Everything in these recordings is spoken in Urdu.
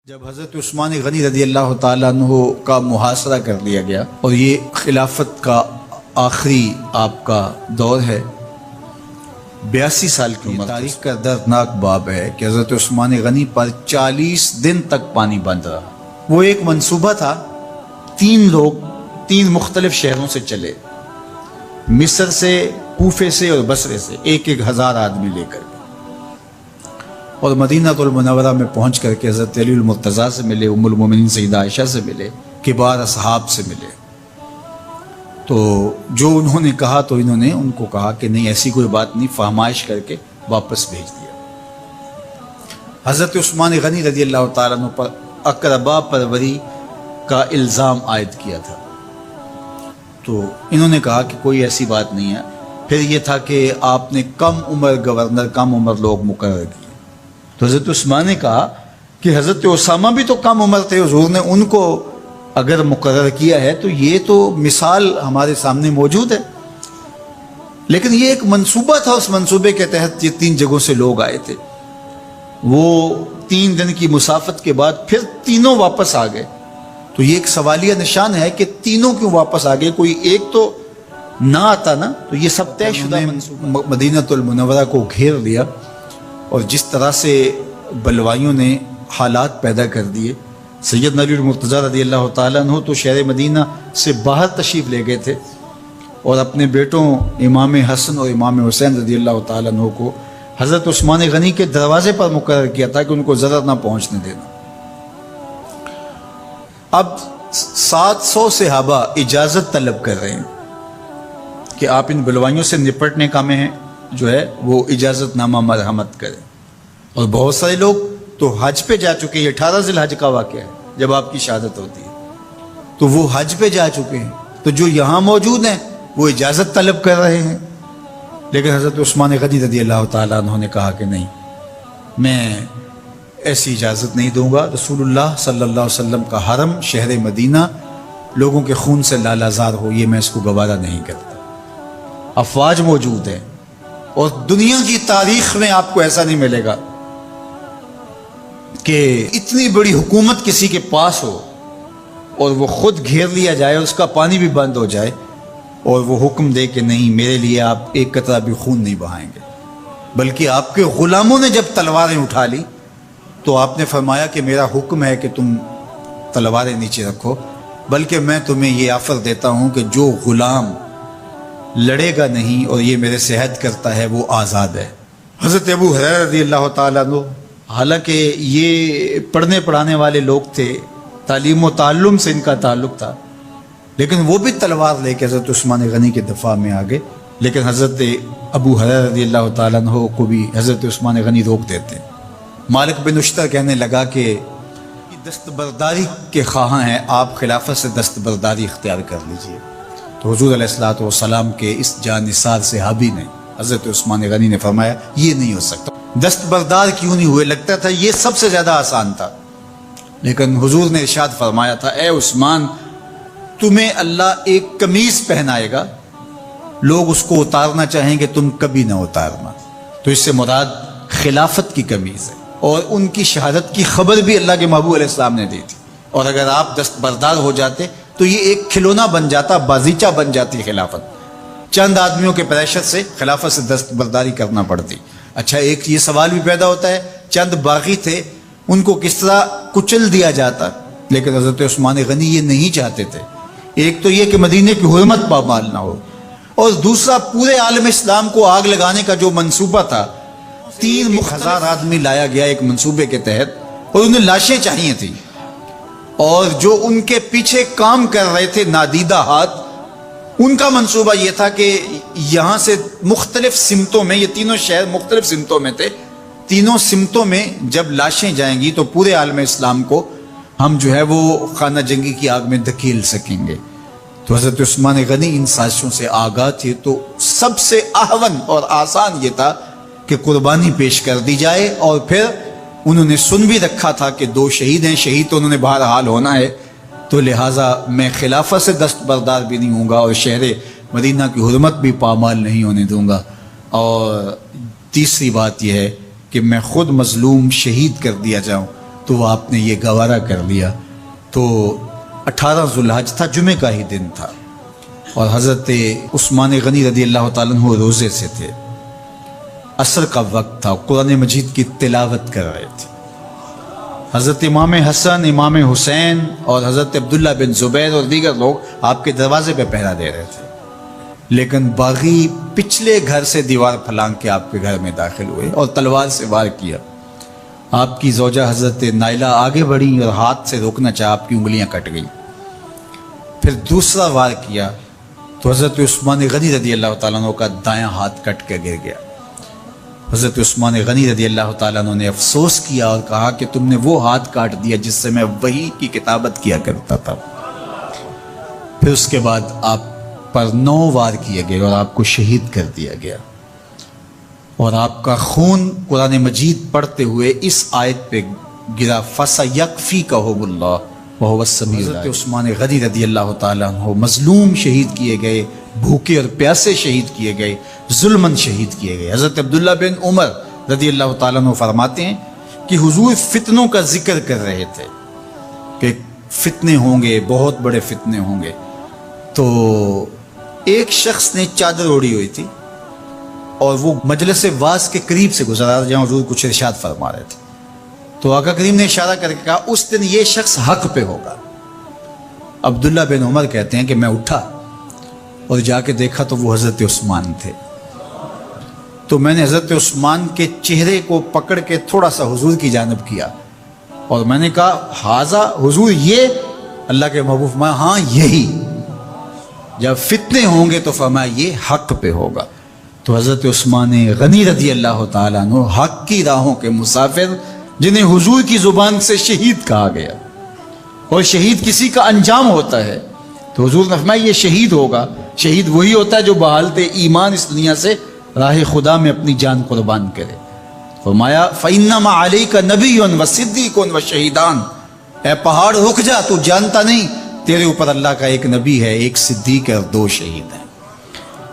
جب حضرت عثمان غنی رضی اللہ تعالیٰ عنہ کا محاصرہ کر لیا گیا اور یہ خلافت کا آخری آپ کا دور ہے، 82 سال کی عمر، تاریخ کا دردناک باب ہے کہ حضرت عثمان غنی پر 40 دن تک پانی بند رہا۔ وہ ایک منصوبہ تھا، 3 لوگ 3 مختلف شہروں سے چلے، مصر سے، کوفے سے اور بصرے سے، 1,000 آدمی لے کر، اور مدینہ المنورہ میں پہنچ کر کے حضرت علی المرتضیٰ سے ملے، ام المومنین سیدہ عائشہ سے ملے، کبار اصحاب سے ملے۔ تو جو انہوں نے کہا تو انہوں نے ان کو کہا کہ نہیں، ایسی کوئی بات نہیں، فہمائش کر کے واپس بھیج دیا۔ حضرت عثمان غنی رضی اللہ تعالیٰ عنہ پر اقربا پروری کا الزام عائد کیا تھا، تو انہوں نے کہا کہ کوئی ایسی بات نہیں ہے۔ پھر یہ تھا کہ آپ نے کم عمر گورنر، کم عمر لوگ مقرر کیے، تو حضرت عثمان نے کہا کہ حضرت اسامہ بھی تو کم عمر تھے، حضور نے ان کو اگر مقرر کیا ہے تو یہ تو مثال ہمارے سامنے موجود ہے۔ لیکن یہ ایک منصوبہ تھا، اس منصوبے کے تحت یہ 3 جگہوں سے لوگ آئے تھے۔ وہ 3 دن کی مسافت کے بعد پھر تینوں واپس آ گئے، تو یہ ایک سوالیہ نشان ہے کہ تینوں کیوں واپس آ گئے، کوئی ایک تو نہ آتا نا۔ تو یہ سب طے شدہ منصوبہ، مدینہ المنورہ کو گھیر لیا، اور جس طرح سے بلوائیوں نے حالات پیدا کر دیے، سیدنا علی المرتضیٰ رضی اللہ تعالیٰ عنہ تو شہر مدینہ سے باہر تشریف لے گئے تھے، اور اپنے بیٹوں امام حسن اور امام حسین رضی اللہ تعالیٰ عنہ کو حضرت عثمان غنی کے دروازے پر مقرر کیا تھا کہ ان کو ضرر نہ پہنچنے دینا۔ اب 700 صحابہ اجازت طلب کر رہے ہیں کہ آپ ان بلوائیوں سے نپٹنے کا میں جو ہے وہ اجازت نامہ مرحمت کریں، اور بہت سارے لوگ تو حج پہ جا چکے ہیں۔ 18 ذی الحج کا واقعہ ہے جب آپ کی شہادت ہوتی ہے، تو وہ حج پہ جا چکے ہیں، تو جو یہاں موجود ہیں وہ اجازت طلب کر رہے ہیں۔ لیکن حضرت عثمان غنی رضی اللہ تعالیٰ عنہ نے کہا کہ نہیں، میں ایسی اجازت نہیں دوں گا۔ رسول اللہ صلی اللہ علیہ وسلم کا حرم شہر مدینہ لوگوں کے خون سے لالازار ہو، یہ میں اس کو گوارا نہیں کرتا۔ افواج موجود ہیں، اور دنیا کی تاریخ میں آپ کو ایسا نہیں ملے گا کہ اتنی بڑی حکومت کسی کے پاس ہو اور وہ خود گھیر لیا جائے، اس کا پانی بھی بند ہو جائے، اور وہ حکم دے کہ نہیں، میرے لیے آپ ایک قطرہ بھی خون نہیں بہائیں گے۔ بلکہ آپ کے غلاموں نے جب تلواریں اٹھا لی تو آپ نے فرمایا کہ میرا حکم ہے کہ تم تلواریں نیچے رکھو، بلکہ میں تمہیں یہ آفر دیتا ہوں کہ جو غلام لڑے گا نہیں اور یہ میرے سے عہد کرتا ہے وہ آزاد ہے۔ حضرت ابو ہریرہ رضی اللہ تعالیٰ عنہ، حالانکہ یہ پڑھنے پڑھانے والے لوگ تھے، تعلیم و تعلم سے ان کا تعلق تھا، لیکن وہ بھی تلوار لے کے حضرت عثمان غنی کے دفاع میں آ گئے۔ لیکن حضرت ابو ہریرہ رضی اللہ تعالیٰ عنہ کو بھی حضرت عثمان غنی روک دیتے۔ مالک بن اشتر کہنے لگا کہ دستبرداری کے خواہاں ہیں، آپ خلافت سے دستبرداری اختیار کر لیجئے۔ تو حضور علیہ الصلوۃ والسلام کے اس جانثار صحابی نے، حضرت عثمان غنی نے فرمایا یہ نہیں ہو سکتا۔ دستبردار کیوں نہیں ہوئے؟ لگتا تھا یہ سب سے زیادہ آسان تھا، لیکن حضور نے ارشاد فرمایا تھا، اے عثمان، تمہیں اللہ ایک قمیص پہنائے گا، لوگ اس کو اتارنا چاہیں گے، تم کبھی نہ اتارنا۔ تو اس سے مراد خلافت کی قمیص ہے، اور ان کی شہادت کی خبر بھی اللہ کے محبوب علیہ السلام نے دی تھی، اور اگر آپ دستبردار ہو جاتے تو یہ ایک کھلونا بن جاتا، بازیچہ بن جاتی خلافت۔ چند آدمیوں کے پریشر سے خلافت سے دستبرداری کرنا پڑتی۔ اچھا، ایک یہ سوال بھی پیدا ہوتا ہے، چند باغی تھے، ان کو کس طرح کچل دیا جاتا؟ لیکن حضرت عثمان غنی یہ نہیں چاہتے تھے۔ ایک تو یہ کہ مدینے کی حرمت پامال نہ ہو، اور دوسرا پورے عالم اسلام کو آگ لگانے کا جو منصوبہ تھا، 3,000 آدمی لایا گیا ایک منصوبے کے تحت، اور انہیں لاشیں چاہیے تھیں، اور جو ان کے پیچھے کام کر رہے تھے نادیدہ ہاتھ، ان کا منصوبہ یہ تھا کہ یہاں سے مختلف سمتوں میں، یہ تینوں شہر مختلف سمتوں میں تھے، تینوں سمتوں میں جب لاشیں جائیں گی تو پورے عالم اسلام کو ہم جو ہے وہ خانہ جنگی کی آگ میں دھکیل سکیں گے۔ تو حضرت عثمان غنی ان سازشوں سے آگاہ تھے، تو سب سے اہون اور آسان یہ تھا کہ قربانی پیش کر دی جائے، اور پھر انہوں نے سن بھی رکھا تھا کہ 2 شہید ہیں، شہید تو انہوں نے بہرحال ہونا ہے، تو لہٰذا میں خلافت سے دستبردار بھی نہیں ہوں گا، اور شہر مدینہ کی حرمت بھی پامال نہیں ہونے دوں گا، اور تیسری بات یہ ہے کہ میں خود مظلوم شہید کر دیا جاؤں، تو تو آپ نے یہ گوارا کر لیا۔ تو 18 ذوالحج تھا، جمعے کا ہی دن تھا، اور حضرت عثمان غنی رضی اللہ تعالیٰ عنہ روزے سے تھے، عصر کا وقت تھا، قرآن مجید کی تلاوت کر رہے تھے۔ حضرت امام حسن، امام حسین اور حضرت عبداللہ بن زبیر اور دیگر لوگ آپ کے دروازے پہ پہرا دے رہے تھے، لیکن باغی پچھلے گھر سے دیوار پھلانگ کے آپ کے گھر میں داخل ہوئے اور تلوار سے وار کیا۔ آپ کی زوجہ حضرت نائلہ آگے بڑھی اور ہاتھ سے روکنا چاہا، آپ کی انگلیاں کٹ گئی۔ پھر دوسرا وار کیا تو حضرت عثمان غنی رضی اللہ تعالیٰ عنہ کا دایاں ہاتھ کٹ کے گر گیا۔ حضرت عثمان غنی رضی اللہ تعالیٰ عنہ نے افسوس کیا اور کہا کہ تم نے وہ ہاتھ کاٹ دیا جس سے میں وحی کی کتابت کیا کرتا تھا۔ پھر اس کے بعد آپ پر 9 وار کیے گئے اور آپ کو شہید کر دیا گیا، اور آپ کا خون قرآن مجید پڑھتے ہوئے اس آیت پہ گرا، فَسَيَكْفِيكَهُمُ اللَّهُ وَهُوَ السَّمِيعُ الْعَلِيمُ۔ حضرت عثمان غنی رضی اللہ تعالیٰ عنہ مظلوم شہید کیے گئے، بھوکے اور پیاسے شہید کیے گئے، ظلماً شہید کیے گئے۔ حضرت عبداللہ بن عمر رضی اللہ تعالیٰ عنہ فرماتے ہیں کہ حضور فتنوں کا ذکر کر رہے تھے کہ فتنے ہوں گے، بہت بڑے فتنے ہوں گے، تو ایک شخص نے چادر اوڑھی ہوئی تھی اور وہ مجلس واعظ کے قریب سے گزرا جہاں حضور کچھ ارشاد فرما رہے تھے، تو آقا کریم نے اشارہ کر کے کہا اس دن یہ شخص حق پہ ہوگا۔ عبداللہ بن عمر کہتے ہیں کہ میں اٹھا اور جا کے دیکھا تو وہ حضرت عثمان تھے، تو میں نے حضرت عثمان کے چہرے کو پکڑ کے تھوڑا سا حضور کی جانب کیا اور میں نے کہا حاضہ حضور، یہ اللہ کے محبوب فرمایا ہاں یہی، جب فتنے ہوں گے تو فرمایا یہ حق پہ ہوگا۔ تو حضرت عثمان غنی رضی اللہ تعالیٰ عنہ حق کی راہوں کے مسافر، جنہیں حضور کی زبان سے شہید کہا گیا، اور شہید کسی کا انجام ہوتا ہے، تو حضور نے فرمایا یہ شہید ہوگا۔ شہید وہی ہوتا ہے جو بحالت ایمان اس دنیا سے راہ خدا میں اپنی جان قربان کرے۔ فرمایا فَإِنَّمَا عَلَيْكَ نَبِيٌّ وَصِدِّيقٌ وَشَهِيدَانٌ، اے پہاڑ رک جا، تو جانتا نہیں تیرے اوپر اللہ کا ایک نبی ہے، ایک صدیق ہے اور 2 شہید ہیں۔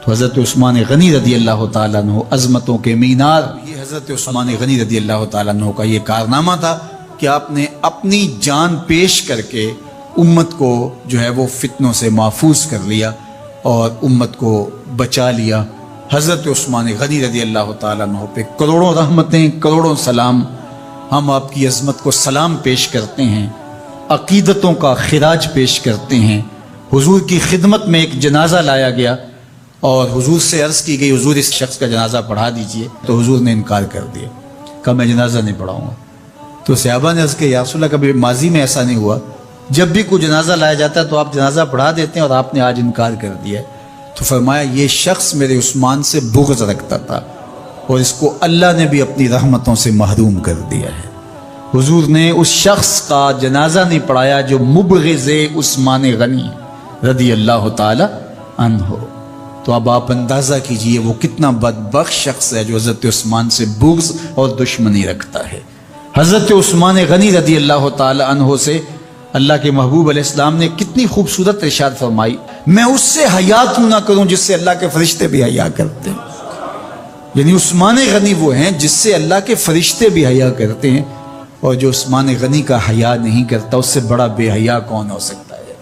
تو حضرت عثمان غنی رضی اللہ تعالیٰ عنہ عظمتوں کے مینار، یہ حضرت عثمان غنی رضی اللہ تعالیٰ عنہ کا یہ کارنامہ تھا کہ آپ نے اپنی جان پیش کر کے امت کو جو ہے وہ فتنوں سے محفوظ کر لیا اور امت کو بچا لیا۔ حضرت عثمان غنی رضی اللہ تعالیٰ عنہ پہ کروڑوں رحمتیں، کروڑوں سلام۔ ہم آپ کی عظمت کو سلام پیش کرتے ہیں، عقیدتوں کا خراج پیش کرتے ہیں۔ حضور کی خدمت میں ایک جنازہ لایا گیا اور حضور سے عرض کی گئی حضور اس شخص کا جنازہ پڑھا دیجئے، تو حضور نے انکار کر دیا، کہا میں جنازہ نہیں پڑھاؤں گا۔ تو صحابہ نے عرض کیا یا رسول اللہ، کبھی ماضی میں ایسا نہیں ہوا، جب بھی کوئی جنازہ لایا جاتا ہے تو آپ جنازہ پڑھا دیتے ہیں اور آپ نے آج انکار کر دیا ہے؟ تو فرمایا یہ شخص میرے عثمان سے بغض رکھتا تھا اور اس کو اللہ نے بھی اپنی رحمتوں سے محروم کر دیا ہے۔ حضور نے اس شخص کا جنازہ نہیں پڑھایا جو مبغض عثمان غنی رضی اللہ تعالی عنہ۔ تو اب آپ اندازہ کیجئے وہ کتنا بدبخت شخص ہے جو حضرت عثمان سے بغض اور دشمنی رکھتا ہے۔ حضرت عثمان غنی رضی اللہ تعالی عنہ سے اللہ کے محبوب علیہ السلام نے کتنی خوبصورت ارشاد فرمائی، میں اس سے حیا کیوں نہ کروں جس سے اللہ کے فرشتے بھی حیا کرتے ہیں۔ یعنی عثمان غنی وہ ہیں جس سے اللہ کے فرشتے بھی حیا کرتے ہیں، اور جو عثمان غنی کا حیا نہیں کرتا اس سے بڑا بے حیا کون ہو سکتا ہے۔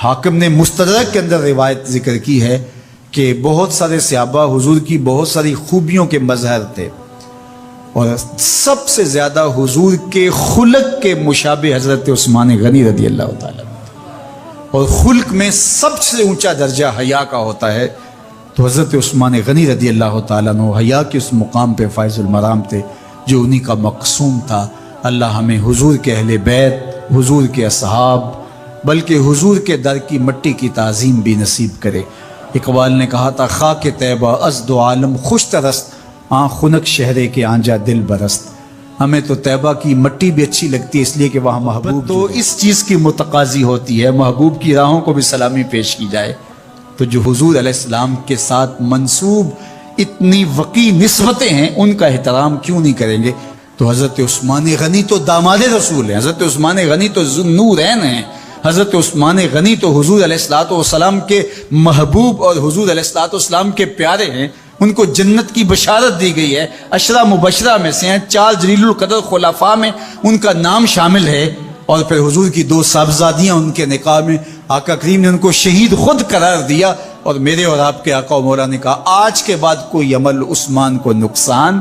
حاکم نے مستدرک کے اندر روایت ذکر کی ہے کہ بہت سارے صحابہ حضور کی بہت ساری خوبیوں کے مظہر تھے، اور سب سے زیادہ حضور کے خلق کے مشابہ حضرت عثمان غنی رضی اللہ تعالیٰ، اور خلق میں سب سے اونچا درجہ حیا کا ہوتا ہے، تو حضرت عثمان غنی رضی اللہ تعالیٰ عنہ حیا کے اس مقام پہ فائز المرام تھے جو انہی کا مقصوم تھا۔ اللہ ہمیں حضور کے اہل بیت، حضور کے اصحاب، بلکہ حضور کے در کی مٹی کی تعظیم بھی نصیب کرے۔ اقبال نے کہا تھا خاک طیبہ از دو عالم خوش ترست، آن خنک شہرے کے آنجا دل برست۔ ہمیں تو طیبہ کی مٹی بھی اچھی لگتی ہے اس لیے کہ وہاں محبوب تو اس چیز کی متقاضی ہوتی ہے، محبوب کی راہوں کو بھی سلامی پیش کی جائے، تو جو حضور علیہ السلام کے ساتھ منسوب اتنی وقی نسبتیں ہیں ان کا احترام کیوں نہیں کریں گے؟ تو حضرت عثمان غنی تو داماد رسول ہیں، حضرت عثمان غنی تو ذوالنورین ہیں، حضرت عثمان غنی تو حضور علیہ الصلوۃ والسلام کے محبوب اور حضور علیہ الصلوۃ والسلام کے پیارے ہیں، ان کو جنت کی بشارت دی گئی ہے، عشرہ مبشرہ میں سے ہیں، 4 جلیل القدر خلفاء میں ان کا نام شامل ہے، اور پھر حضور کی 2 صاحبزادیاں ان کے نکاح میں آقا کریم نے ان کو شہید خود قرار دیا، اور میرے اور آپ کے آقا و مولا نے کہا آج کے بعد کوئی عمل عثمان کو نقصان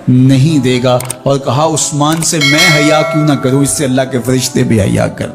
نہیں دے گا، اور کہا عثمان سے میں حیا کیوں نہ کروں، اس سے اللہ کے فرشتے بھی حیا کر